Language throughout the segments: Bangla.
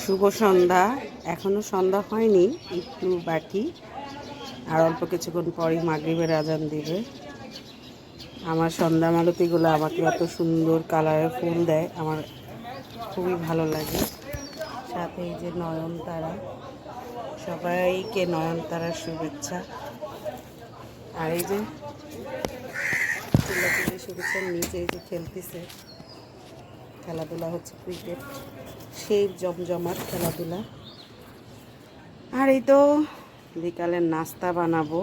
শুভ সন্ধ্যা। এখনো সন্ধ্যা হয়নি, একটু বাকি। আর অল্প কিছুক্ষণ পরই মাগরিবের আজান দিবে। আমার সন্ধ্যা মালতীগুলো আমাকে এত সুন্দর কালারের ফুল দেয়, আমার খুবই ভালো লাগে। সাথে এই যে নয়নতারা, সবাইকে নয়নতারার শুভেচ্ছা। আর এই যে চিল্লাচিল্লি শুভেচ্ছার নিচে এই যে খেলতেছে, খেলাধুলা হচ্ছে ক্রিকেট, সেই জমজমাট খেলাধুলা। আর এই তো বিকালের নাস্তা বানাবো।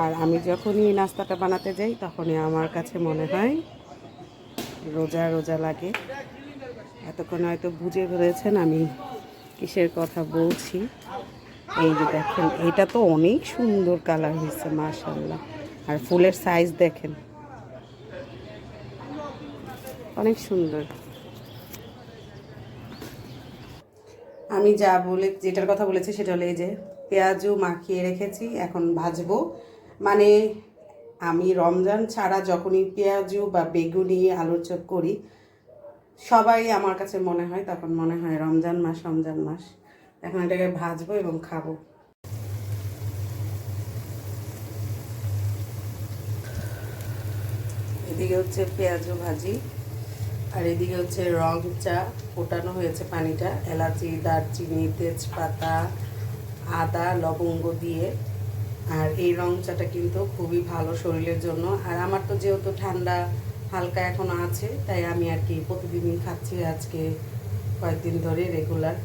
আর আমি যখনই নাস্তাটা বানাতে যাই তখনই আমার কাছে মনে হয় রোজা রোজা লাগে। এতক্ষণ হয়তো বুঝে ফেলেছেন আমি কিসের কথা বলছি। এই যে দেখেন, এটা তো অনেক সুন্দর কালার হয়েছে মাশাআল্লাহ। আর ফুলের সাইজ দেখেন, অনেক সুন্দর। আমি যেটার কথা বলেছি সেটা হলো এই যে পেঁয়াজও মাখিয়ে রেখেছি, এখন ভাজবো। মানে আমি রমজান ছাড়া যখনই পেঁয়াজু বা বেগুনি আলুর চপ করি, সবাই আমার কাছে মনে হয় তখন মনে হয় রমজান মাস রমজান মাস। এখন এটাকে ভাজবো এবং খাবো। এদিকে হচ্ছে পেঁয়াজু ভাজি, আর এদিকে হচ্ছে রং চা ফোটানো হয়েছে পানিটা, এলাচি, দারচিনি, তেজপাতা, আদা, লবঙ্গ দিয়ে। আর এই রং চাটা কিন্তু খুবই ভালো শরীরের জন্য। আর আমার তো যেহেতু ঠান্ডা হালকা এখনো আছে, তাই আমি আর কি প্রতিদিনই খাচ্ছি আজকে কয়েকদিন ধরে রেগুলার।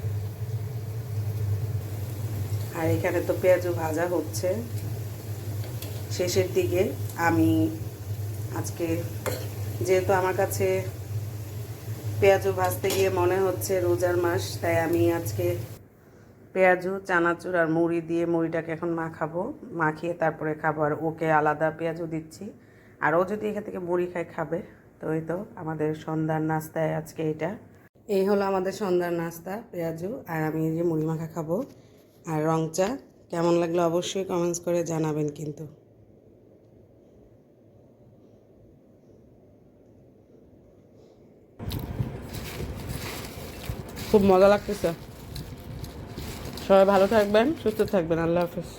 আর এখানে তো পেঁয়াজও ভাজা হচ্ছে শেষের দিকে। আমি আজকে যেহেতু আমার কাছে পেঁয়াজও ভাজতে গিয়ে মনে হচ্ছে রোজার মাস, তাই আমি আজকে পেঁয়াজু, চানাচুর আর মুড়ি দিয়ে মুড়িটাকে এখন মাখাবো, মাখিয়ে তারপরে খাবো। আর ওকে আলাদা পেঁয়াজু দিচ্ছি, আর ও যদি এখান থেকে মুড়ি খায় খাবে। তো এই তো আমাদের সন্ধ্যার নাস্তায় আজকে এটা। এই হলো আমাদের সন্ধ্যার নাস্তা, পেঁয়াজু। আর আমি এই যে মুড়ি মাখা খাবো আর রং চা। কেমন লাগলো অবশ্যই কমেন্টস করে জানাবেন কিন্তু। খুব মজা লাগতেছে। সবাই ভালো থাকবেন, সুস্থ থাকবেন। আল্লাহ হাফেজ।